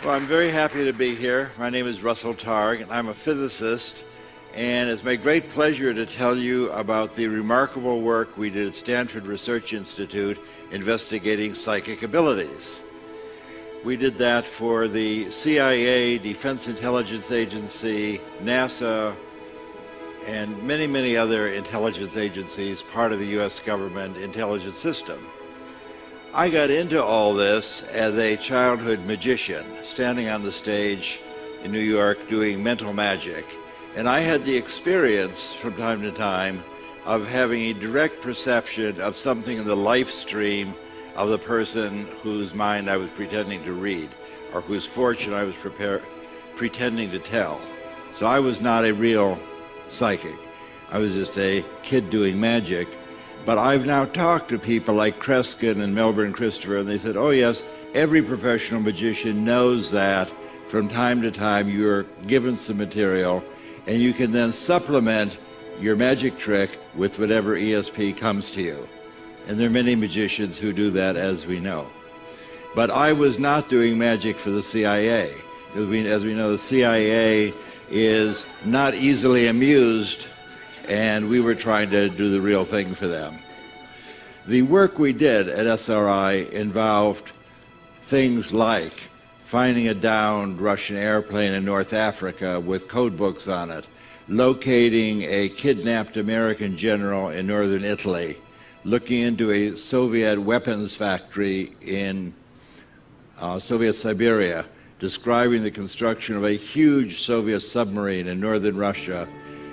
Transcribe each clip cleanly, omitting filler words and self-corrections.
Well, I'm very happy to be here. My name is Russell Targ, and I'm a physicist, and it's my great pleasure to tell you about the remarkable work we did at Stanford Research Institute investigating psychic abilities. We did that for the CIA, Defense Intelligence Agency, NASA, and many, many other intelligence agencies, part of the U.S. government intelligence system. I got into all this as a childhood magician, standing on the stage in New York doing mental magic. And I had the experience from time to time of having a direct perception of something in the life stream of the person whose mind I was pretending to read, or whose fortune I was pretending to tell. So I was not a real psychic. I was just a kid doing magic. But I've now talked to people like Kreskin and Melbourne Christopher, and they said, oh yes, every professional magician knows that from time to time you're given some material, and you can then supplement your magic trick with whatever ESP comes to you. And there are many magicians who do that, as we know. But I was not doing magic for the CIA. As we know, the CIA is not easily amused, and we were trying to do the real thing for them. The work we did at SRI involved things like finding a downed Russian airplane in North Africa with code books on it, locating a kidnapped American general in northern Italy, looking into a Soviet weapons factory in Soviet Siberia, describing the construction of a huge Soviet submarine in northern Russia.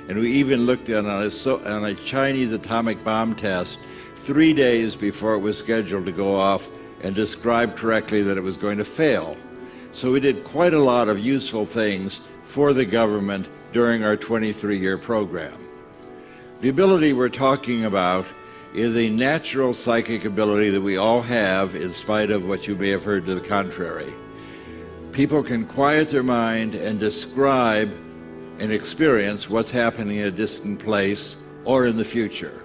And we even looked at on a Chinese atomic bomb test 3 days before it was scheduled to go off, and described correctly that it was going to fail. So we did quite a lot of useful things for the government during our 23-year program. The ability we're talking about is a natural psychic ability that we all have, in spite of what you may have heard to the contrary. People can quiet their mind and describe and experience what's happening in a distant place or in the future.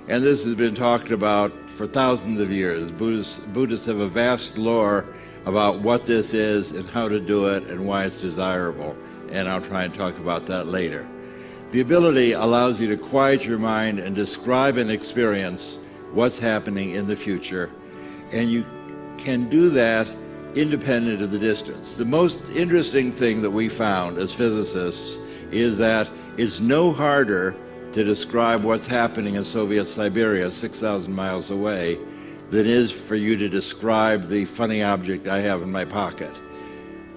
And this has been talked about for thousands of years. Buddhists have a vast lore about what this is and how to do it and why it's desirable. And I'll try and talk about that later. The ability allows you to quiet your mind and describe and experience what's happening in the future. And you can do that independent of the distance. The most interesting thing that we found as physicists is that it's no harder to describe what's happening in Soviet Siberia 6,000 miles away than it is for you to describe the funny object I have in my pocket.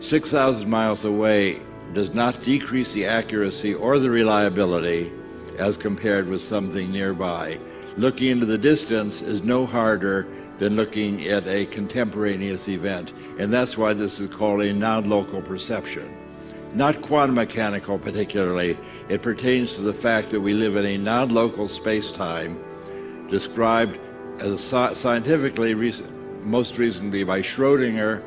6,000 miles away does not decrease the accuracy or the reliability as compared with something nearby. Looking into the distance is no harder than looking at a contemporaneous event, and that's why this is called a non-local perception. Not quantum mechanical particularly. It pertains to the fact that we live in a non-local space-time described as scientifically most recently by Schrödinger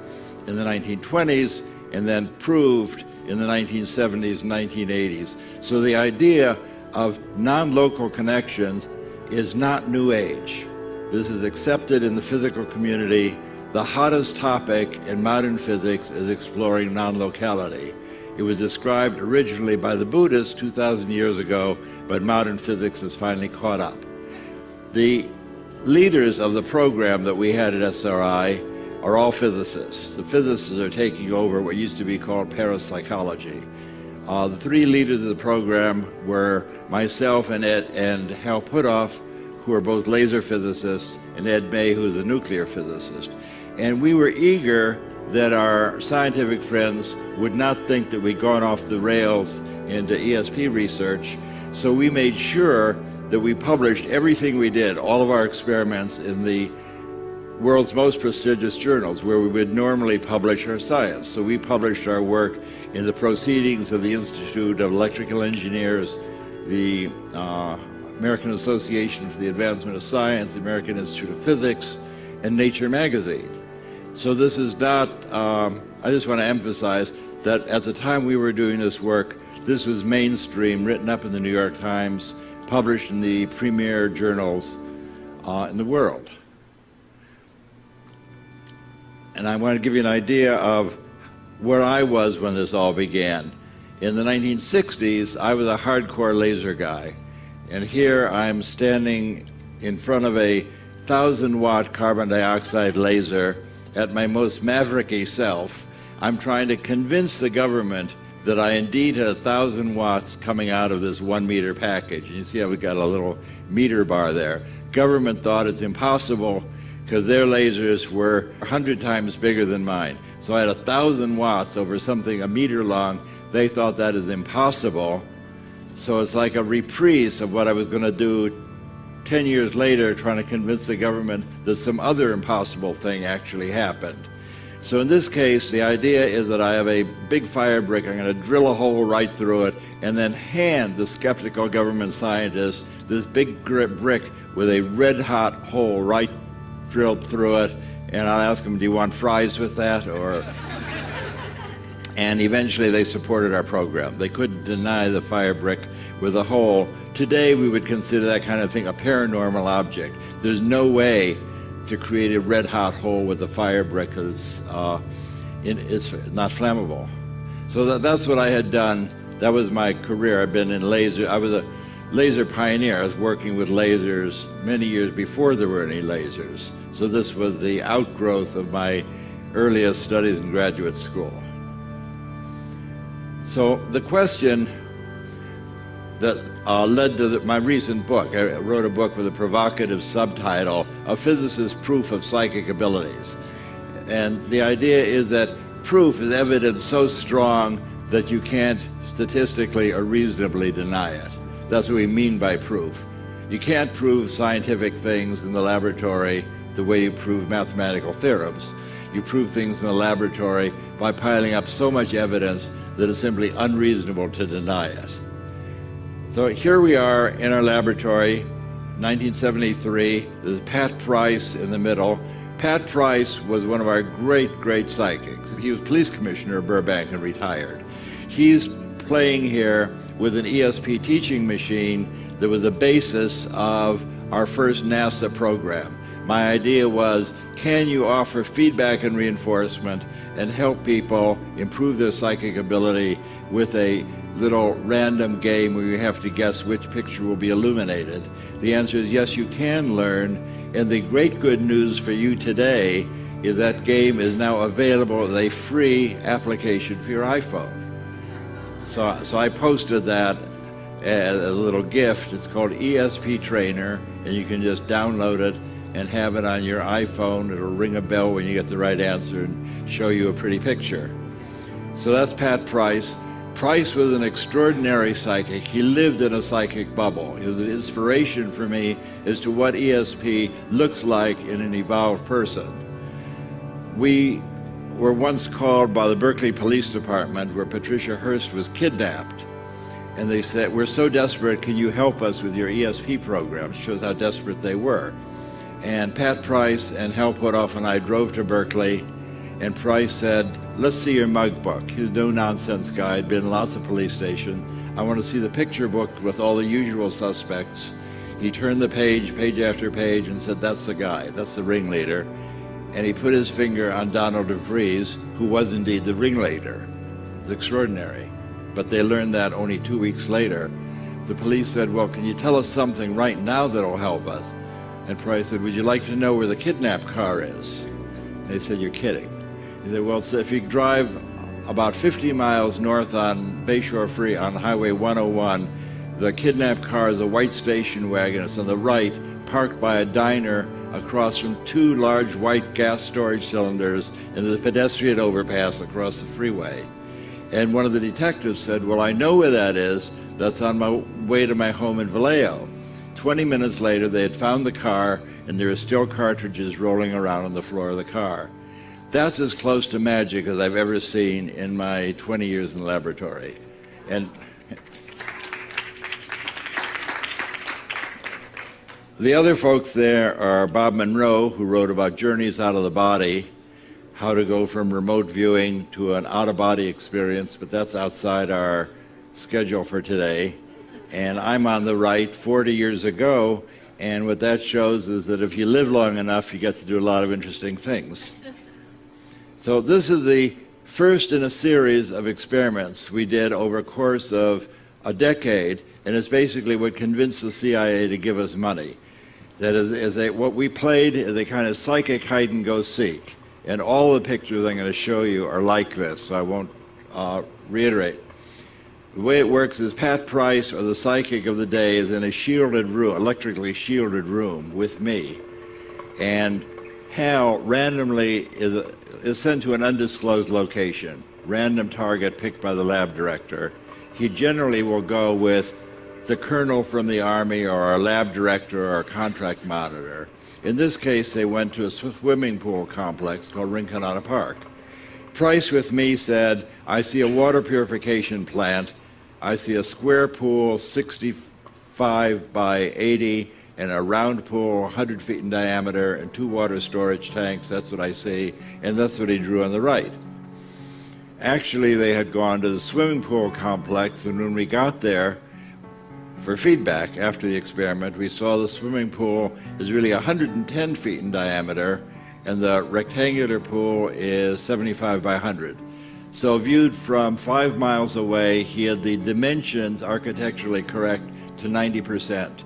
in the 1920s and then proved in the 1970s and 1980s. So the idea of non-local connections is not New Age. This is accepted in the physical community. The hottest topic in modern physics is exploring non-locality. It was described originally by the Buddhists 2,000 years ago, but modern physics has finally caught up. The leaders of the program that we had at SRI are all physicists. The physicists are taking over what used to be called parapsychology. The three leaders of the program were myself and Hal Puthoff, who are both laser physicists, and Ed May, who is a nuclear physicist. And we were eager that our scientific friends would not think that we'd gone off the rails into ESP research, so we made sure that we published everything we did, all of our experiments, in the world's most prestigious journals where we would normally publish our science. So we published our work in the Proceedings of the Institute of Electrical Engineers, the American Association for the Advancement of Science, the American Institute of Physics, and Nature magazine. So this is not, I just want to emphasize that at the time we were doing this work, this was mainstream, written up in the New York Times, published in the premier journals in the world. And I want to give you an idea of where I was when this all began. In the 1960s, I was a hardcore laser guy. And here I'm standing in front of a 1,000-watt carbon dioxide laser at my most mavericky self. I'm trying to convince the government that I indeed had 1,000 watts coming out of this 1 meter package. And you see how we got a little meter bar there. Government thought it's impossible because their lasers were 100 times bigger than mine. So I had 1,000 watts over something a meter long. They thought that is impossible. So it's like a reprise of what I was going to do 10 years later, trying to convince the government that some other impossible thing actually happened. So in this case, the idea is that I have a big fire brick. I'm going to drill a hole right through it and then hand the skeptical government scientists this big brick with a red-hot hole right drilled through it. And I'll ask them, do you want fries with that? And eventually they supported our program. They couldn't deny the fire brick with a hole. Today we would consider that kind of thing a paranormal object. There's no way to create a red-hot hole with a fire brick because it's not flammable. So that's what I had done. That was my career. I've been in laser. I was a laser pioneer. I was working with lasers many years before there were any lasers. So this was the outgrowth of my earliest studies in graduate school. So the question that led to my recent book, I wrote a book with a provocative subtitle, A Physicist's Proof of Psychic Abilities. And the idea is that proof is evidence so strong that you can't statistically or reasonably deny it. That's what we mean by proof. You can't prove scientific things in the laboratory the way you prove mathematical theorems. You prove things in the laboratory by piling up so much evidence that it's simply unreasonable to deny it. So here we are in our laboratory, 1973. There's Pat Price in the middle. Pat Price was one of our great psychics. He was police commissioner of Burbank and retired. He's playing here with an ESP teaching machine that was the basis of our first NASA program. My idea was, can you offer feedback and reinforcement and help people improve their psychic ability with a little random game where you have to guess which picture will be illuminated? The answer is yes, you can learn. And the great good news for you today is that game is now available as a free application for your iPhone. So I posted that as a little gift. It's called ESP Trainer, and you can just download it and have it on your iPhone. It'll ring a bell when you get the right answer and show you a pretty picture. So that's Pat Price. Price was an extraordinary psychic. He lived in a psychic bubble. He was an inspiration for me as to what ESP looks like in an evolved person. We were once called by the Berkeley Police Department, where Patricia Hearst was kidnapped. And they said, we're so desperate, can you help us with your ESP program? It shows how desperate they were. And Pat Price and Hal Puthoff and I drove to Berkeley, and Price said, let's see your mug book. He's a no-nonsense guy, had been in lots of police stations. I want to see the picture book with all the usual suspects. He turned the page after page, and said, that's the guy, that's the ringleader. And he put his finger on Donald DeVries, who was indeed the ringleader. It was extraordinary. But they learned that only 2 weeks later. The police said, well, can you tell us something right now that'll help us? And Price said, would you like to know where the kidnapped car is? And they said, you're kidding. He said, well, so if you drive about 50 miles north on Bayshore Free on Highway 101, the kidnapped car is a white station wagon. It's on the right, parked by a diner across from two large white gas storage cylinders and the pedestrian overpass across the freeway. And one of the detectives said, well, I know where that is. That's on my way to my home in Vallejo. 20 minutes later, they had found the car, and there were still cartridges rolling around on the floor of the car. That's as close to magic as I've ever seen in my 20 years in the laboratory. And the other folks there are Bob Monroe, who wrote about journeys out of the body, how to go from remote viewing to an out-of-body experience, but that's outside our schedule for today. And I'm on the right 40 years ago, and what that shows is that if you live long enough, you get to do a lot of interesting things. So this is the first in a series of experiments we did over a course of a decade, and it's basically what convinced the CIA to give us money. That is, what we played is a kind of psychic hide-and-go-seek, and all the pictures I'm going to show you are like this, so I won't reiterate. The way it works is Pat Price, or the psychic of the day, is in a shielded room, electrically shielded room with me, and Hal randomly is sent to an undisclosed location, random target picked by the lab director. He generally will go with the colonel from the Army or a lab director or a contract monitor. In this case, they went to a swimming pool complex called Rinconada Park. Price with me said, I see a water purification plant, I see a square pool 65 by 80 and a round pool 100 feet in diameter and 2 water storage tanks. That's what I see, and that's what he drew on the right. Actually, they had gone to the swimming pool complex, and when we got there for feedback after the experiment, we saw the swimming pool is really 110 feet in diameter, and the rectangular pool is 75 by 100. So viewed from 5 miles away, he had the dimensions architecturally correct to 90%.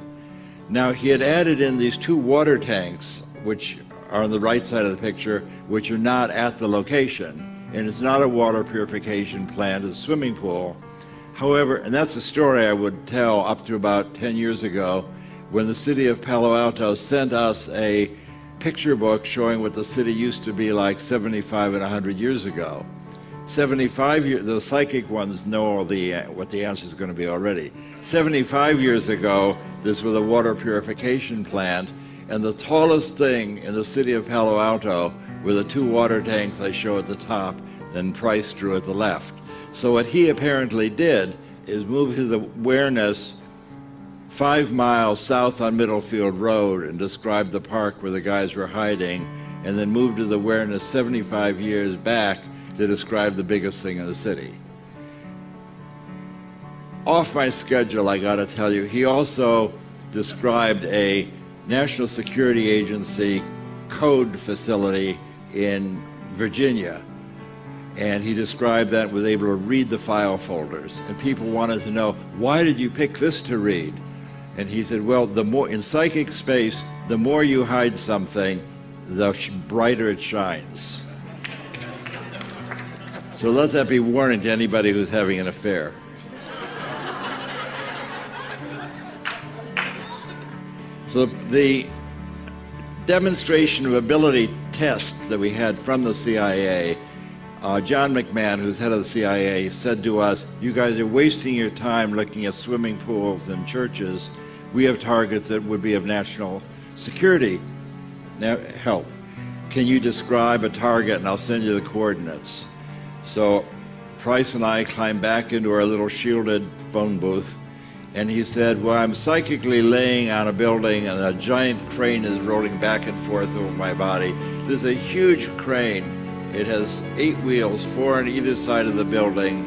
Now, he had added in these 2 water tanks, which are on the right side of the picture, which are not at the location. And it's not a water purification plant, it's a swimming pool. However, and that's a story I would tell up to about 10 years ago, when the city of Palo Alto sent us a picture book showing what the city used to be like 75 and 100 years ago. 75 years, the psychic ones know what the answer is going to be already. 75 years ago, this was a water purification plant, and the tallest thing in the city of Palo Alto were the 2 water tanks I show at the top and Price drew at the left. So what he apparently did is move his awareness 5 miles south on Middlefield Road and describe the park where the guys were hiding, and then moved his awareness 75 years back to describe the biggest thing in the city. Off my schedule, I got to tell you, he also described a National Security Agency code facility in Virginia. And he described that, was able to read the file folders. And people wanted to know, why did you pick this to read? And he said, well, the more in psychic space, the more you hide something, the brighter it shines. So let that be warning to anybody who's having an affair. So the demonstration of ability test that we had from the CIA, John McMahon, who's head of the CIA, said to us, you guys are wasting your time looking at swimming pools and churches. We have targets that would be of national security help. Can you describe a target, and I'll send you the coordinates. So Price and I climbed back into our little shielded phone booth, and he said, well, I'm psychically laying on a building and a giant crane is rolling back and forth over my body. There's a huge crane. It has 8 wheels, 4 on either side of the building,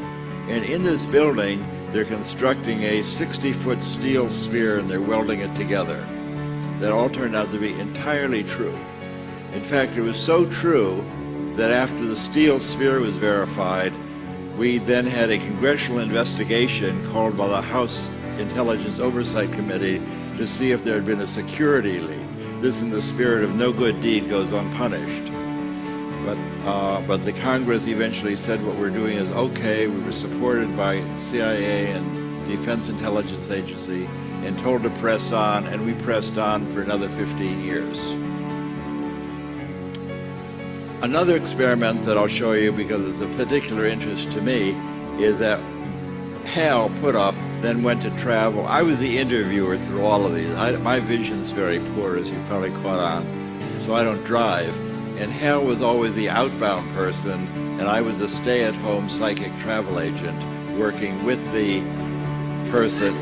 and in this building they're constructing a 60-foot steel sphere and they're welding it together. That all turned out to be entirely true. In fact, it was so true that after the steel sphere was verified, we then had a congressional investigation called by the House Intelligence Oversight Committee to see if there had been a security leak. This in the spirit of no good deed goes unpunished. But the Congress eventually said what we're doing is okay. We were supported by CIA and Defense Intelligence Agency and told to press on, and we pressed on for another 15 years. Another experiment that I'll show you because it's of particular interest to me is that Hal Puthoff then went to travel. I was the interviewer through all of these. My vision's very poor, as you probably caught on, so I don't drive. And Hal was always the outbound person, and I was a stay-at-home psychic travel agent working with the person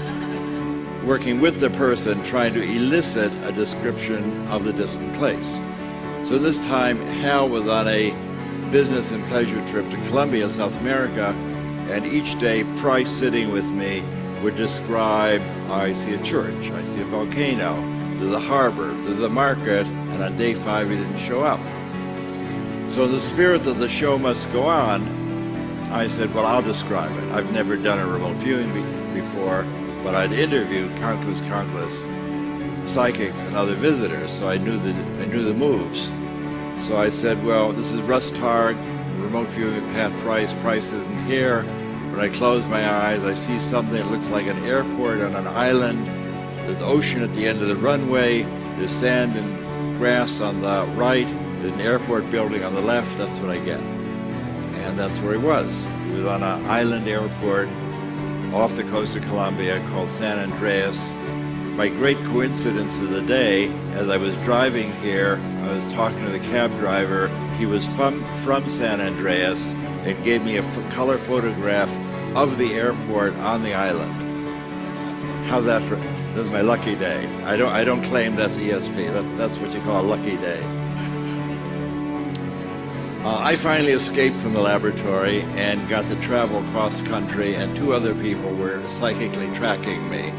trying to elicit a description of the distant place. So this time, Hal was on a business and pleasure trip to Colombia, South America, and each day, Price sitting with me would describe, I see a church, I see a volcano, there's a harbor, there's a market, and on day 5 he didn't show up. So in the spirit that the show must go on, I said, well, I'll describe it. I've never done a remote viewing before, but I'd interviewed countless psychics and other visitors, so I knew the moves. So I said, well, this is Russ Targ, remote viewing with Pat Price. Price isn't here. When I close my eyes, I see something that looks like an airport on an island. There's ocean at the end of the runway. There's sand and grass on the right. There's an airport building on the left. That's what I get. And that's where he was. He was on an island airport off the coast of Colombia called San Andreas. My great coincidence of the day, as I was driving here, I was talking to the cab driver. He was from San Andreas and gave me a color photograph of the airport on the island. How's that for? This is my lucky day. I don't claim that's ESP. That's what you call a lucky day. I finally escaped from the laboratory and got to travel cross country, and two other people were psychically tracking me.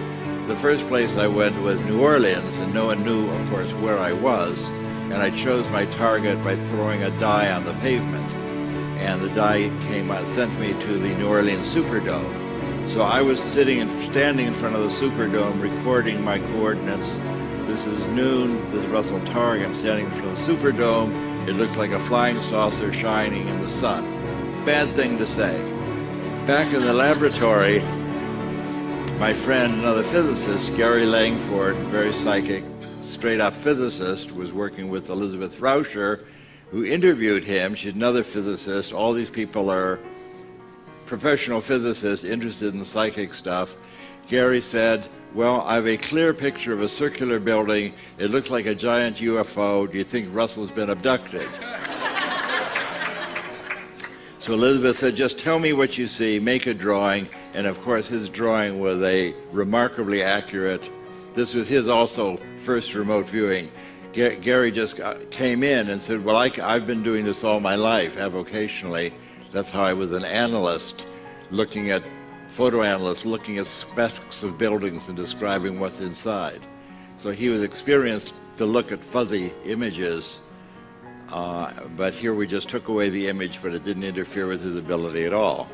The first place I went was New Orleans, and no one knew, of course, where I was. And I chose my target by throwing a die on the pavement. And the die sent me to the New Orleans Superdome. So I was standing in front of the Superdome recording my coordinates. This is noon, this is Russell Targ, I'm standing in front of the Superdome. It looks like a flying saucer shining in the sun. Bad thing to say. Back in the laboratory, my friend, another physicist, Gary Langford, very psychic, straight-up physicist, was working with Elizabeth Rauscher, who interviewed him. She's another physicist. All these people are professional physicists interested in the psychic stuff. Gary said, well, I have a clear picture of a circular building. It looks like a giant UFO. Do you think Russell's been abducted? So Elizabeth said, just tell me what you see, make a drawing. And of course, his drawing was a remarkably accurate. This was his also first remote viewing. Gary just came in and said, well, I've been doing this all my life, avocationally. That's how I was an analyst, photo analyst, looking at specs of buildings and describing what's inside. So he was experienced to look at fuzzy images, but here we just took away the image, but it didn't interfere with his ability at all.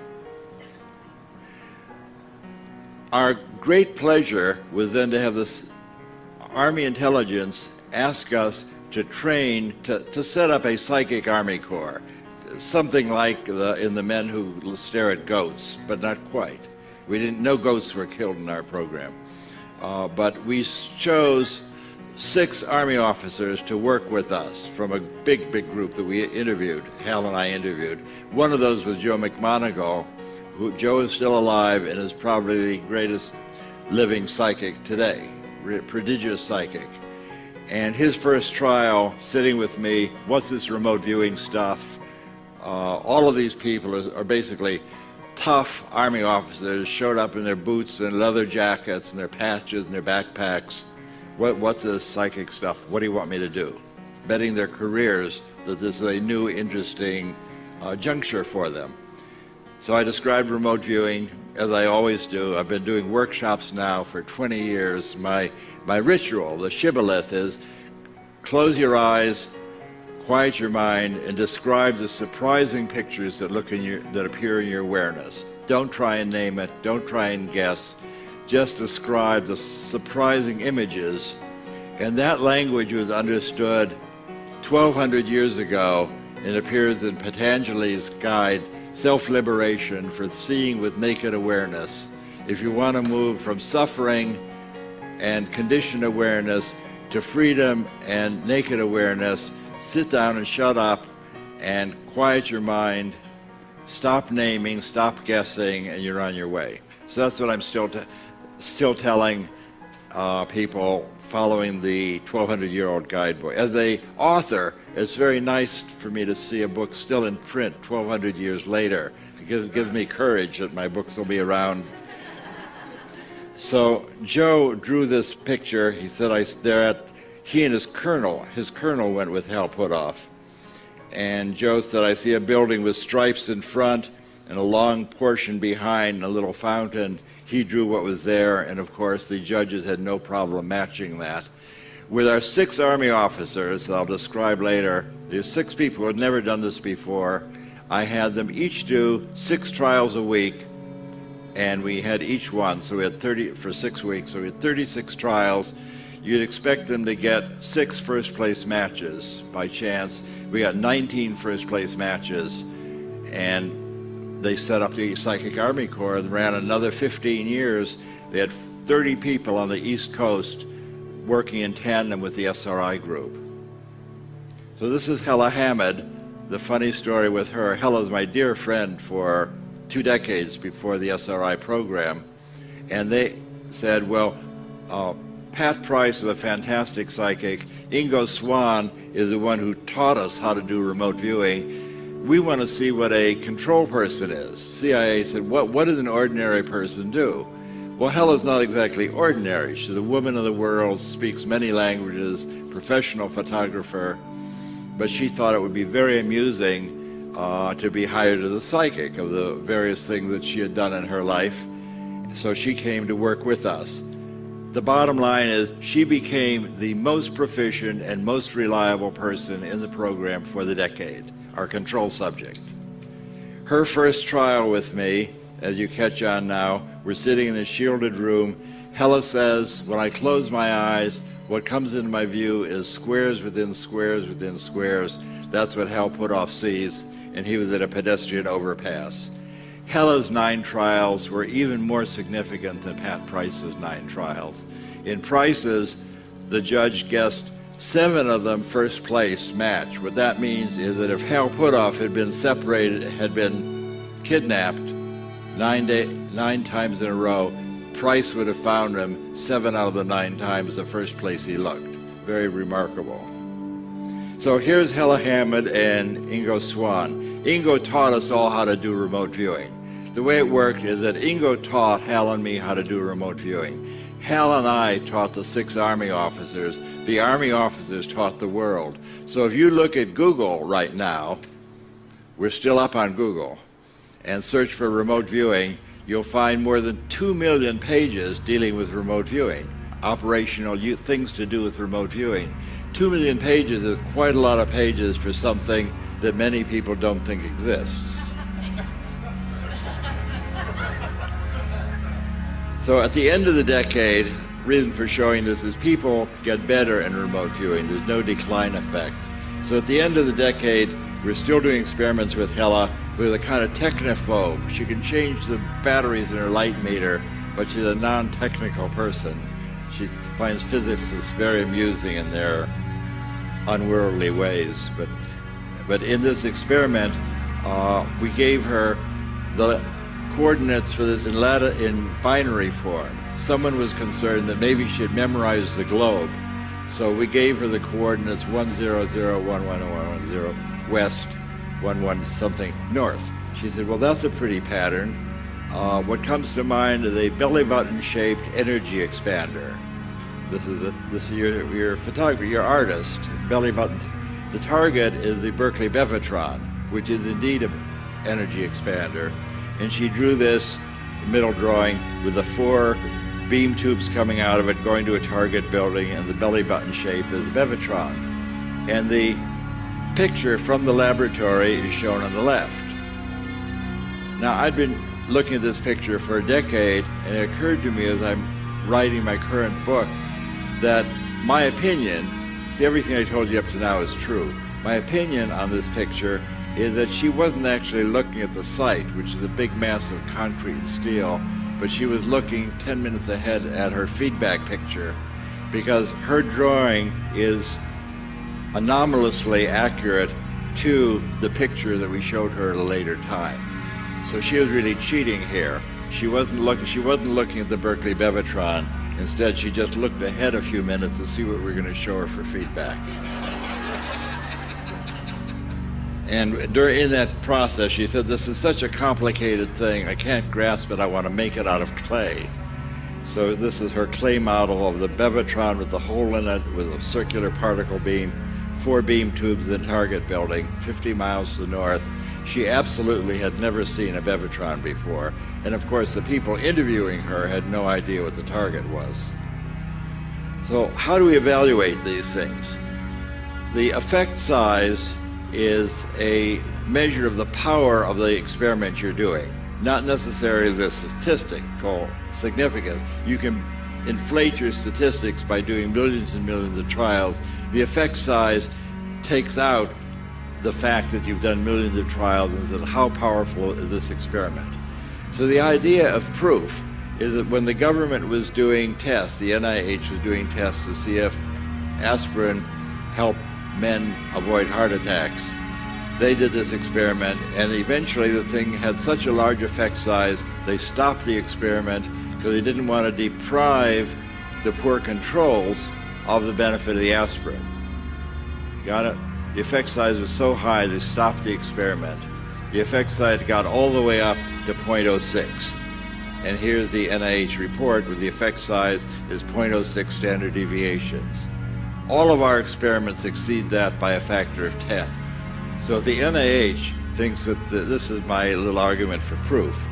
Our great pleasure was then to have this Army intelligence ask us to train, to set up a psychic Army Corps, something like in the men who stare at goats, but not quite. No goats were killed in our program. But we chose 6 Army officers to work with us from a big group that we interviewed, Hal and I interviewed. One of those was Joe McMoneagle, Joe is still alive and is probably the greatest living psychic today, prodigious psychic. And his first trial, sitting with me, what's this remote viewing stuff? All of these people are basically tough Army officers, showed up in their boots and leather jackets and their patches and their backpacks. What's this psychic stuff? What do you want me to do? Betting their careers that this is a new, interesting juncture for them. So I described remote viewing, as I always do. I've been doing workshops now for 20 years. My ritual, the shibboleth, is close your eyes, quiet your mind, and describe the surprising pictures that appear in your awareness. Don't try and name it. Don't try and guess. Just describe the surprising images. And that language was understood 1,200 years ago and appears in Patanjali's guide, Self-Liberation for Seeing with Naked Awareness. If you want to move from suffering and conditioned awareness to freedom and naked awareness, sit down and shut up and quiet your mind, stop naming, stop guessing, and you're on your way. So that's what I'm still telling people following the 1,200-year-old guidebook. As an author, it's very nice for me to see a book still in print 1,200 years later. It gives me courage that my books will be around. So Joe drew this picture. He said he and his colonel went with Hal Puthoff. And Joe said, I see a building with stripes in front and a long portion behind and a little fountain. He drew what was there, and of course the judges had no problem matching that. With our 6 Army officers, that I'll describe later, there's 6 people who had never done this before. I had them each do 6 trials a week, and we had each one, so we had 30 for 6 weeks, so we had 36 trials. You'd expect them to get 6 first-place matches by chance. We got 19 first-place matches, and they set up the Psychic Army Corps and ran another 15 years. They had 30 people on the East Coast working in tandem with the SRI group. So this is Hella Hamid. The funny story with her, Hella's my dear friend for 2 decades before the SRI program, and they said, well, Pat Price is a fantastic psychic. Ingo Swann is the one who taught us how to do remote viewing. We want to see what a control person is. CIA said, what does an ordinary person do? Well, Hella's not exactly ordinary. She's a woman of the world, speaks many languages, professional photographer, but she thought it would be very amusing to be hired as a psychic of the various things that she had done in her life. So she came to work with us. The bottom line is she became the most proficient and most reliable person in the program for the decade, our control subject. Her first trial with me, as you catch on now, we're sitting in a shielded room. Hella says, when I close my eyes, what comes into my view is squares within squares within squares. That's what Hal Puthoff sees, and he was at a pedestrian overpass. Hella's 9 trials were even more significant than Pat Price's 9 trials. In Price's, the judge guessed 7 of them first place match. What that means is that if Hal Puthoff had been separated, had been kidnapped 9 times in a row, Price would have found him 7 out of the 9 times the first place he looked. Very remarkable. So here's Hella Hamid and Ingo Swann. Ingo taught us all how to do remote viewing. The way it worked is that Ingo taught Hal and me how to do remote viewing. Hal and I taught the 6 Army officers. The Army officers taught the world. So if you look at Google right now, we're still up on Google, and search for remote viewing, you'll find more than 2 million pages dealing with remote viewing, operational things to do with remote viewing. 2 million pages is quite a lot of pages for something that many people don't think exists. So at the end of the decade, reason for showing this is people get better in remote viewing. There's no decline effect. So at the end of the decade, we're still doing experiments with Hella, who's a kind of technophobe. She can change the batteries in her light meter, but she's a non-technical person. She finds physicists very amusing in their unworldly ways. But in this experiment, we gave her the coordinates for this in binary form. Someone was concerned that maybe she'd memorize the globe. So we gave her the coordinates 100111110 west, 11 something north. She said, well, that's a pretty pattern. What comes to mind is a belly button shaped energy expander. This is your photographer, your artist, belly button. The target is the Berkeley Bevatron, which is indeed an energy expander. And she drew this middle drawing with the 4 beam tubes coming out of it going to a target building, and the belly button shape is the Bevatron. And the picture from the laboratory is shown on the left. Now, I'd been looking at this picture for a decade, and it occurred to me as I'm writing my current book that my opinion, see, everything I told you up to now is true. My opinion on this picture is that she wasn't actually looking at the site, which is a big mass of concrete and steel, but she was looking 10 minutes ahead at her feedback picture, because her drawing is anomalously accurate to the picture that we showed her at a later time. So she was really cheating here. She wasn't looking at the Berkeley Bevatron. Instead, she just looked ahead a few minutes to see what we were going to show her for feedback. And in that process, she said, this is such a complicated thing. I can't grasp it. I want to make it out of clay. So this is her clay model of the Bevatron with the hole in it with a circular particle beam, 4 beam tubes in the target building, 50 miles to the north. She absolutely had never seen a Bevatron before. And of course, the people interviewing her had no idea what the target was. So how do we evaluate these things? The effect size is a measure of the power of the experiment you're doing, not necessarily the statistical significance. You can inflate your statistics by doing millions and millions of trials. The effect size takes out the fact that you've done millions of trials and says, how powerful is this experiment? So the idea of proof is that when the government was doing tests, the NIH was doing tests to see if aspirin helped men avoid heart attacks. They did this experiment, and eventually the thing had such a large effect size, they stopped the experiment because they didn't want to deprive the poor controls of the benefit of the aspirin. Got it? The effect size was so high, they stopped the experiment. The effect size got all the way up to 0.06. And here's the NIH report where the effect size is 0.06 standard deviations. All of our experiments exceed that by a factor of 10. So if the NIH thinks that this is my little argument for proof,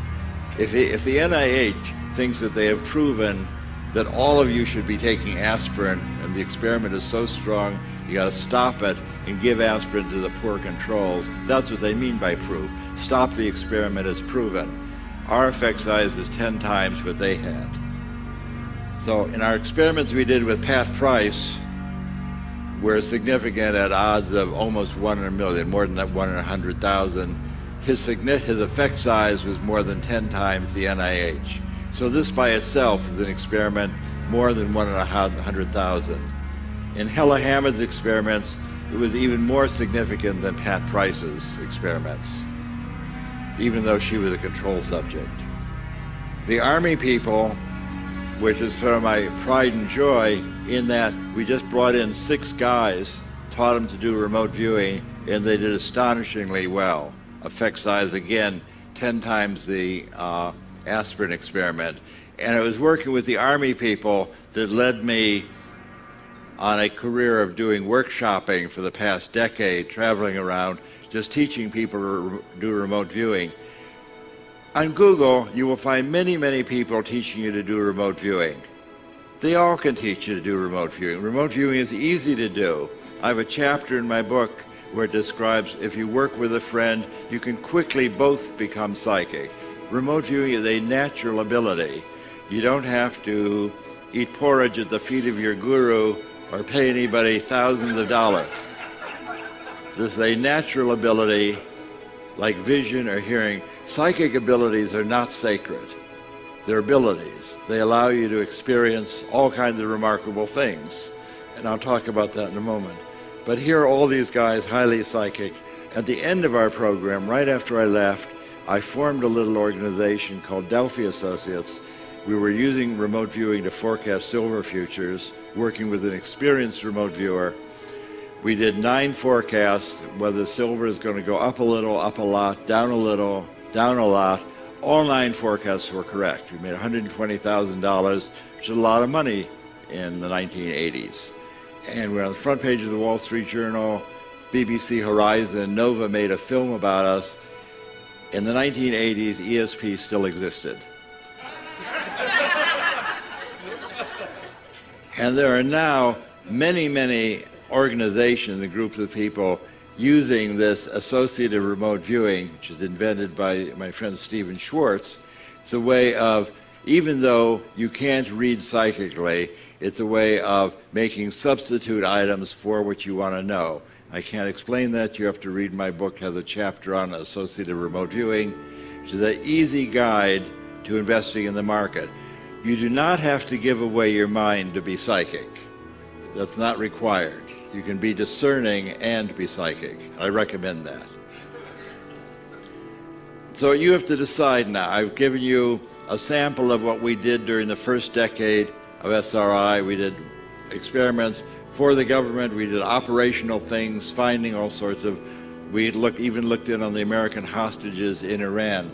if the NIH thinks that they have proven that all of you should be taking aspirin and the experiment is so strong you got to stop it and give aspirin to the poor controls, that's what they mean by proof. Stop the experiment as proven. Our effect size is 10 times what they had. So in our experiments we did with Pat Price, we're significant at odds of almost 1 in a million, more than that 1 in 100,000. His effect size was more than 10 times the NIH. So this by itself is an experiment more than 1 in 100,000. In Hella Hammond's experiments, it was even more significant than Pat Price's experiments, even though she was a control subject. The Army people, which is sort of my pride and joy, in that we just brought in 6 guys, taught them to do remote viewing, and they did astonishingly well. Effect size, again, 10 times the aspirin experiment. And it was working with the Army people that led me on a career of doing workshopping for the past decade, traveling around, just teaching people to do remote viewing. On Google, you will find many, many people teaching you to do remote viewing. They all can teach you to do remote viewing. Remote viewing is easy to do. I have a chapter in my book where it describes if you work with a friend, you can quickly both become psychic. Remote viewing is a natural ability. You don't have to eat porridge at the feet of your guru or pay anybody thousands of dollars. This is a natural ability like vision or hearing. Psychic abilities are not sacred. They're abilities. They allow you to experience all kinds of remarkable things. And I'll talk about that in a moment. But here are all these guys, highly psychic. At the end of our program, right after I left, I formed a little organization called Delphi Associates. We were using remote viewing to forecast silver futures, working with an experienced remote viewer. We did 9 forecasts, whether silver is going to go up a little, up a lot, down a little, down a lot. All 9 forecasts were correct. We made $120,000, which is a lot of money in the 1980s. And we're on the front page of the Wall Street Journal, BBC Horizon, Nova made a film about us. In the 1980s, ESP still existed. And there are now many, many organizations and groups of people using this associative remote viewing, which is invented by my friend Stephen Schwartz. It's a way of, even though you can't read psychically, it's a way of making substitute items for what you want to know. I can't explain that. You have to read my book, has a chapter on associative remote viewing, which is an easy guide to investing in the market. You do not have to give away your mind to be psychic. That's not required. You can be discerning and be psychic. I recommend that. So you have to decide now. I've given you a sample of what we did during the first decade of SRI. We did experiments for the government. We did operational things, finding all sorts of, even looked in on the American hostages in Iran.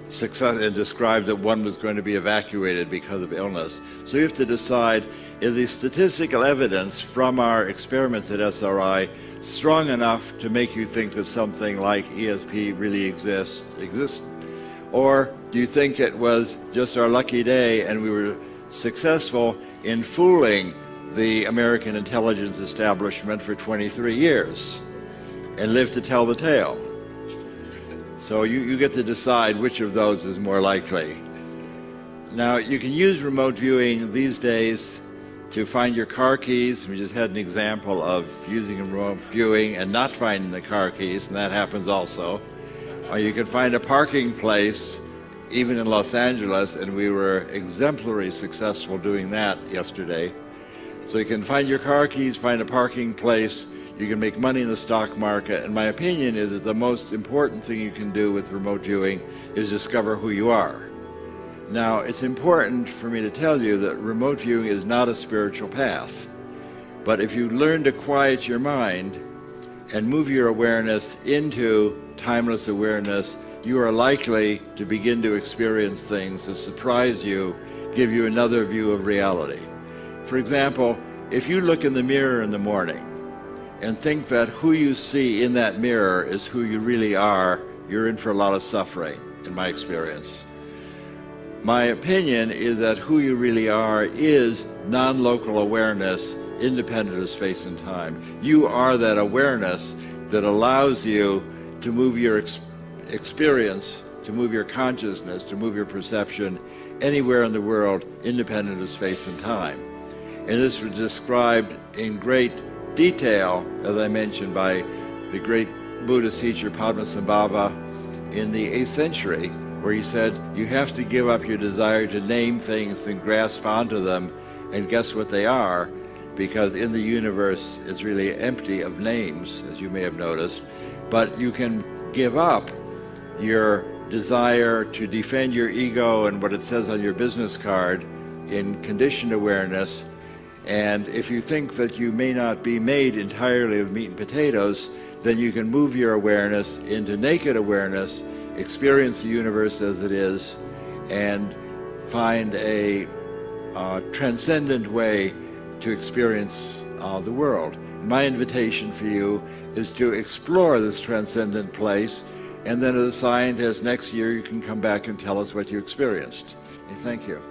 And described that one was going to be evacuated because of illness. So you have to decide, is the statistical evidence from our experiments at SRI strong enough to make you think that something like ESP really exists? Or do you think it was just our lucky day and we were successful in fooling the American intelligence establishment for 23 years? and live to tell the tale. So you get to decide which of those is more likely. Now, you can use remote viewing these days to find your car keys. We just had an example of using remote viewing and not finding the car keys, and that happens also. Or you can find a parking place, even in Los Angeles, and we were exemplary successful doing that yesterday. So you can find your car keys, find a parking place, you can make money in the stock market, and my opinion is that the most important thing you can do with remote viewing is discover who you are. Now, it's important for me to tell you that remote viewing is not a spiritual path. But if you learn to quiet your mind and move your awareness into timeless awareness, you are likely to begin to experience things that surprise you, give you another view of reality. For example, if you look in the mirror in the morning and think that who you see in that mirror is who you really are, you're in for a lot of suffering, in my experience. My opinion is that who you really are is non-local awareness, independent of space and time. You are that awareness that allows you to move your experience, to move your consciousness, to move your perception anywhere in the world, independent of space and time. And this was described in great detail, as I mentioned, by the great Buddhist teacher Padmasambhava in the 8th century, where he said, you have to give up your desire to name things and grasp onto them and guess what they are, because in the universe it's really empty of names, as you may have noticed. But you can give up your desire to defend your ego and what it says on your business card in conditioned awareness. And if you think that you may not be made entirely of meat and potatoes, then you can move your awareness into naked awareness, experience the universe as it is, and find a transcendent way to experience the world. My invitation for you is to explore this transcendent place, and then as a scientist next year you can come back and tell us what you experienced. Thank you.